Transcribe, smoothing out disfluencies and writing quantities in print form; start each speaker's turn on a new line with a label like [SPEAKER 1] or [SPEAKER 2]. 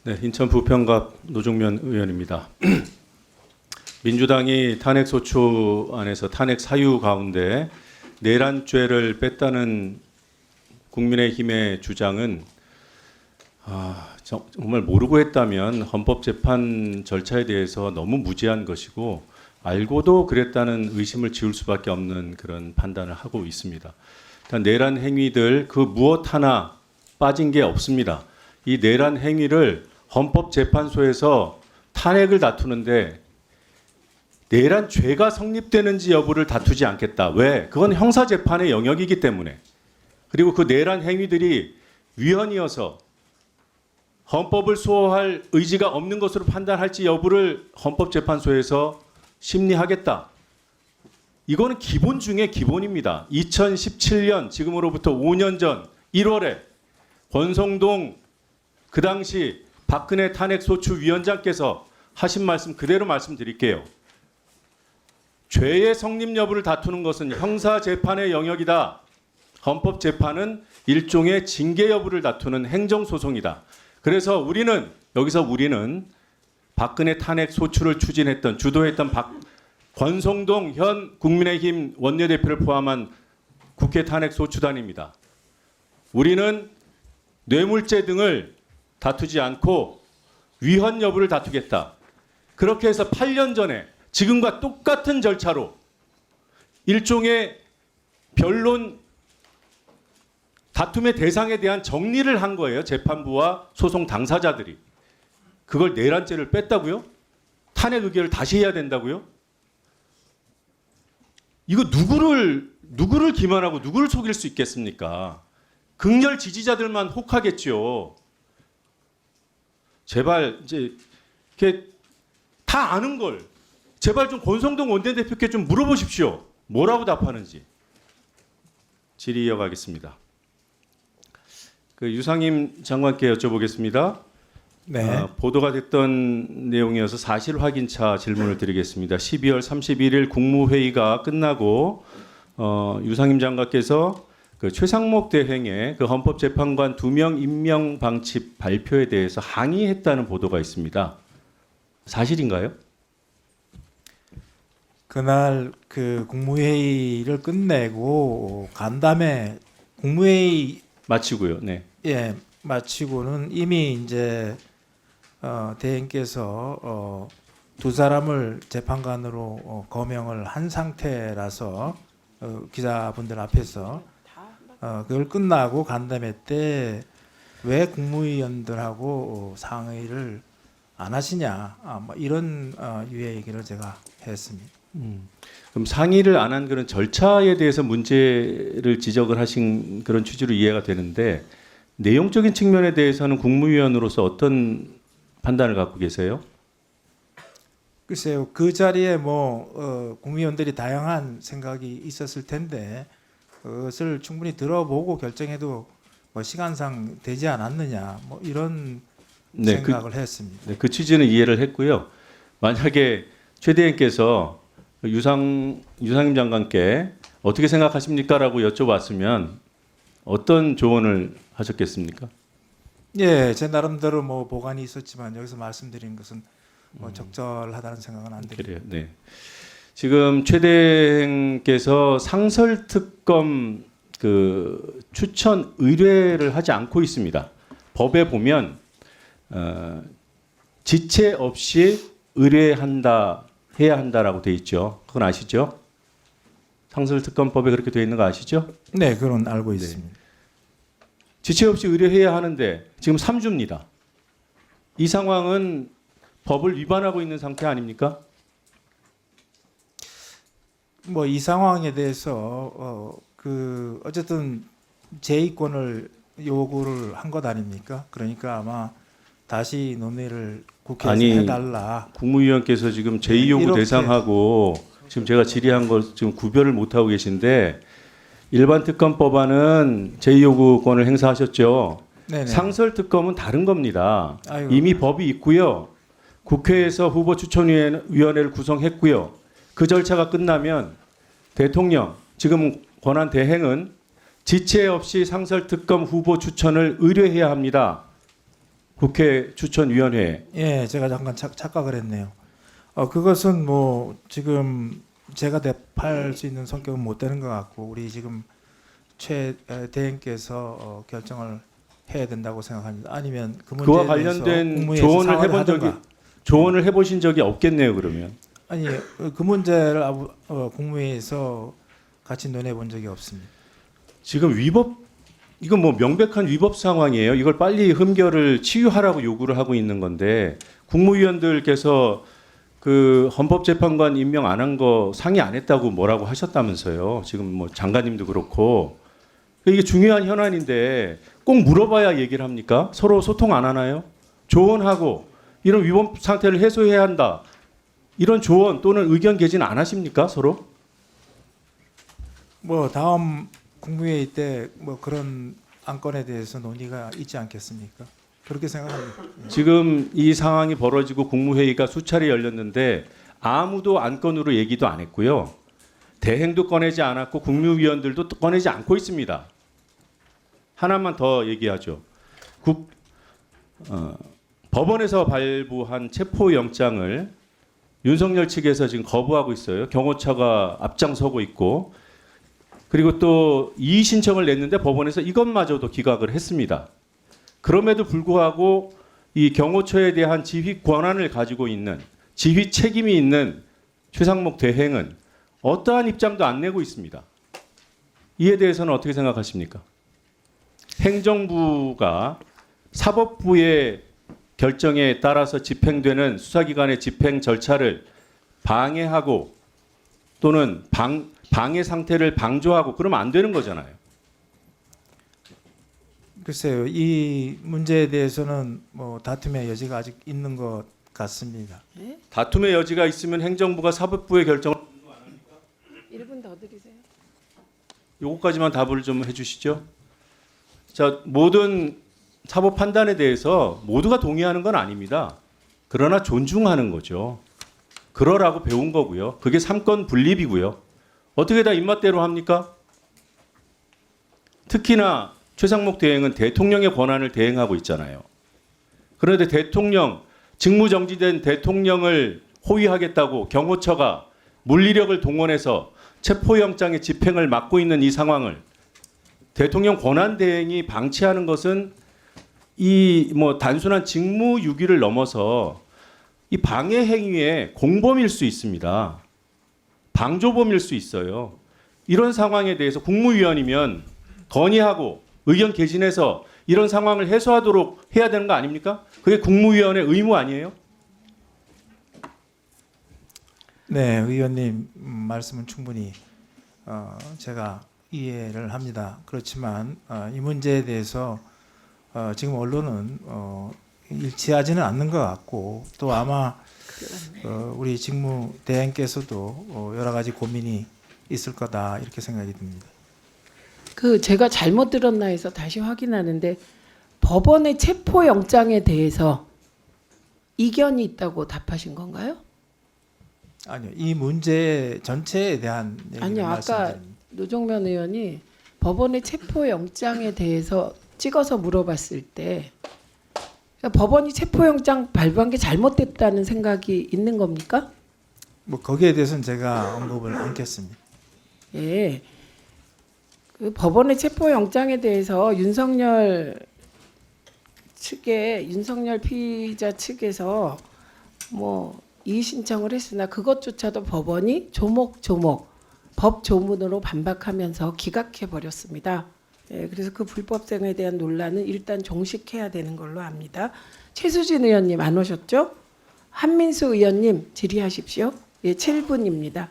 [SPEAKER 1] 네, 인천 부평갑 노종면 의원입니다. 민주당이 탄핵소추안에서 탄핵 사유 가운데 내란죄를 뺐다는 국민의힘의 주장은 정말 모르고 했다면 헌법재판 절차에 대해서 너무 무지한 것이고 알고도 그랬다는 의심을 지울 수밖에 없는 그런 판단을 하고 있습니다. 일단 내란 행위들 그 무엇 하나 빠진 게 없습니다. 이 내란 행위를 헌법재판소에서 탄핵을 다투는데 내란 죄가 성립되는지 여부를 다투지 않겠다. 왜? 그건 형사재판의 영역이기 때문에. 그리고 그 내란 행위들이 위헌이어서 헌법을 수호할 의지가 없는 것으로 판단할지 여부를 헌법재판소에서 심리하겠다. 이거는 기본 중에 기본입니다. 2017년 지금으로부터 5년 전 1월에 권성동 그 당시 박근혜 탄핵소추위원장께서 하신 말씀 그대로 말씀드릴게요. 죄의 성립 여부를 다투는 것은 형사재판의 영역이다. 헌법재판은 일종의 징계 여부를 다투는 행정소송이다. 그래서 우리는 박근혜 탄핵소추를 추진했던 주도했던 권성동 현 국민의힘 원내대표를 포함한 국회 탄핵소추단입니다. 우리는 뇌물죄 등을 다투지 않고 위헌 여부를 다투겠다. 그렇게 해서 8년 전에 지금과 똑같은 절차로 일종의 변론 다툼의 대상에 대한 정리를 한 거예요. 재판부와 소송 당사자들이. 그걸 내란죄를 뺐다고요? 탄핵 의결을 다시 해야 된다고요? 이거 누구를 기만하고 누구를 속일 수 있겠습니까? 극렬 지지자들만 혹하겠죠. 제발 이제 이렇게 다 아는 걸 제발 좀 권성동 원내대표께 좀 물어보십시오. 뭐라고 답하는지. 질의 이어가겠습니다. 그 유상임 장관께 여쭤보겠습니다.
[SPEAKER 2] 네.
[SPEAKER 1] 보도가 됐던 내용이어서 사실 확인차 질문을 드리겠습니다. 12월 31일 국무회의가 끝나고 유상임 장관께서 그 최상목 대행의 그 헌법재판관 2명 임명 방침 발표에 대해서 항의했다는 보도가 있습니다. 사실인가요?
[SPEAKER 2] 그날 그 국무회의를 끝내고 간담회 국무회의
[SPEAKER 1] 마치고요. 네.
[SPEAKER 2] 마치고는 이미 이제 대행께서 두 사람을 재판관으로 거명을 한 상태라서 기자분들 앞에서 그걸 끝나고 간담회 때 왜 국무위원들하고 상의를 안 하시냐 뭐 이런 유의 얘기를 제가 했습니다.
[SPEAKER 1] 그럼 상의를 안 한 그런 절차에 대해서 문제를 지적을 하신 그런 취지로 이해가 되는데 내용적인 측면에 대해서는 국무위원으로서 어떤 판단을 갖고 계세요?
[SPEAKER 2] 글쎄요, 그 자리에 국무위원들이 다양한 생각이 있었을 텐데 그것을 충분히 들어보고 결정해도 시간상 되지 않았느냐 이런 생각을 했습니다.
[SPEAKER 1] 네, 그 취지는 이해를 했고요. 만약에 최 대행께서 유상임 장관께 어떻게 생각하십니까라고 여쭤봤으면 어떤 조언을 하셨겠습니까?
[SPEAKER 2] 예, 제 나름대로 보관이 있었지만 여기서 말씀드린 것은 적절하다는 생각은 안 듭니다.
[SPEAKER 1] 그래요. 네. 지금 최 대행께서 상설특검 그 추천 의뢰를 하지 않고 있습니다. 법에 보면 지체 없이 해야 한다라고 돼 있죠. 그건 아시죠? 상설특검법에 그렇게 돼 있는 거 아시죠?
[SPEAKER 2] 네, 그건 알고 있습니다.
[SPEAKER 1] 지체 없이 의뢰해야 하는데 지금 3주입니다. 이 상황은 법을 위반하고 있는 상태 아닙니까?
[SPEAKER 2] 이 상황에 대해서 어쨌든 제의권을 요구를 한 것 아닙니까? 그러니까 아마 다시 논의를 국회에서 해달라.
[SPEAKER 1] 국무위원께서 지금 제2요구 대상하고 지금 제가 질의한 걸 지금 구별을 못 하고 계신데 일반 특검법안은 제2요구권을 행사하셨죠.
[SPEAKER 2] 네네.
[SPEAKER 1] 상설특검은 다른 겁니다.
[SPEAKER 2] 아이고.
[SPEAKER 1] 이미 법이 있고요. 국회에서 후보추천위원회를 구성했고요. 그 절차가 끝나면 대통령, 지금 권한 대행은 지체 없이 상설특검 후보 추천을 의뢰해야 합니다. 국회 추천위원회.
[SPEAKER 2] 예, 제가 잠깐 착각을 했네요. 그것은 뭐 지금 제가 대표할 수 있는 성격은 못 되는 것 같고 우리 지금 최 대행께서 결정을 해야 된다고 생각합니다. 아니면 그 문제에
[SPEAKER 1] 그와
[SPEAKER 2] 대해서
[SPEAKER 1] 관련된
[SPEAKER 2] 국무회의에서
[SPEAKER 1] 조언을
[SPEAKER 2] 상의를
[SPEAKER 1] 해본 적이
[SPEAKER 2] 하든가.
[SPEAKER 1] 조언을 해보신 적이 없겠네요. 그러면
[SPEAKER 2] 아니 그 문제를 국무회의에서 같이 논해 본 적이 없습니다.
[SPEAKER 1] 지금 위법 이건 뭐 명백한 위법 상황이에요. 이걸 빨리 흠결을 치유하라고 요구를 하고 있는 건데 국무위원들께서 그 헌법재판관 임명 안 한 거 상의 안 했다고 뭐라고 하셨다면서요. 지금 뭐 장관님도 그렇고 이게 중요한 현안인데 꼭 물어봐야 얘기를 합니까? 서로 소통 안 하나요? 조언하고 이런 위법 상태를 해소해야 한다. 이런 조언 또는 의견 개진 안 하십니까? 서로?
[SPEAKER 2] 뭐 다음 국무회의 때 뭐 그런 안건에 대해서 논의가 있지 않겠습니까? 그렇게 생각합니다.
[SPEAKER 1] 지금 이 상황이 벌어지고 국무회의가 수차례 열렸는데 아무도 안건으로 얘기도 안 했고요. 대행도 꺼내지 않았고 국무위원들도 또 꺼내지 않고 있습니다. 하나만 더 얘기하죠. 법원에서 발부한 체포영장을 윤석열 측에서 지금 거부하고 있어요. 경호처가 앞장서고 있고 그리고 또 이의 신청을 냈는데 법원에서 이것마저도 기각을 했습니다. 그럼에도 불구하고 이 경호처에 대한 지휘 권한을 가지고 있는 지휘 책임이 있는 최상목 대행은 어떠한 입장도 안 내고 있습니다. 이에 대해서는 어떻게 생각하십니까? 행정부가 사법부의 결정에 따라서 집행되는 수사기관의 집행 절차를 방해하고 또는 방해 상태를 방조하고 그러면 안 되는 거잖아요.
[SPEAKER 2] 글쎄요, 이 문제에 대해서는 뭐 다툼의 여지가 아직 있는 것 같습니다.
[SPEAKER 1] 다툼의 여지가 있으면 행정부가 사법부의 결정을
[SPEAKER 3] 1분 더 드리세요.
[SPEAKER 1] 요거까지만 답을 좀 해주시죠. 자, 모든 사법 판단에 대해서 모두가 동의하는 건 아닙니다. 그러나 존중하는 거죠. 그러라고 배운 거고요. 그게 삼권 분립이고요. 어떻게 다 입맛대로 합니까? 특히나 최상목 대행은 대통령의 권한을 대행하고 있잖아요. 그런데 대통령, 직무정지된 대통령을 호위하겠다고 경호처가 물리력을 동원해서 체포영장의 집행을 막고 있는 이 상황을 대통령 권한 대행이 방치하는 것은 이 뭐 단순한 직무유기를 넘어서 이 방해 행위의 공범일 수 있습니다. 방조범일 수 있어요. 이런 상황에 대해서 국무위원이면 건의하고 의견 개진해서 이런 상황을 해소하도록 해야 되는 거 아닙니까? 그게 국무위원의 의무 아니에요?
[SPEAKER 2] 네, 의원님 말씀은 충분히 제가 이해를 합니다. 그렇지만 이 문제에 대해서 지금 언론은 일치하지는 않는 것 같고 또 아마 우리 직무대행께서도 여러 가지 고민이 있을 거다 이렇게 생각이 듭니다.
[SPEAKER 3] 그 제가 잘못 들었나 해서 다시 확인하는데 법원의 체포 영장에 대해서 이견이 있다고 답하신 건가요?
[SPEAKER 2] 아니요, 이 문제 전체에 대한 얘기를
[SPEAKER 3] 아니요, 아까
[SPEAKER 2] 말씀드립니다.
[SPEAKER 3] 노정면 의원이 법원의 체포 영장에 대해서 찍어서 물어봤을 때 그러니까 법원이 체포 영장 발부한 게 잘못됐다는 생각이 있는 겁니까?
[SPEAKER 2] 뭐 거기에 대해서는 제가 언급을 않겠습니다.
[SPEAKER 3] 예. 그 법원의 체포 영장에 대해서 윤석열 피의자 측에서 뭐 이의 신청을 했으나 그것조차도 법원이 조목조목 법 조문으로 반박하면서 기각해 버렸습니다. 예, 그래서 그 불법성에 대한 논란은 일단 종식해야 되는 걸로 압니다. 최수진 의원님 안 오셨죠? 한민수 의원님 질의하십시오. 예, 7분입니다.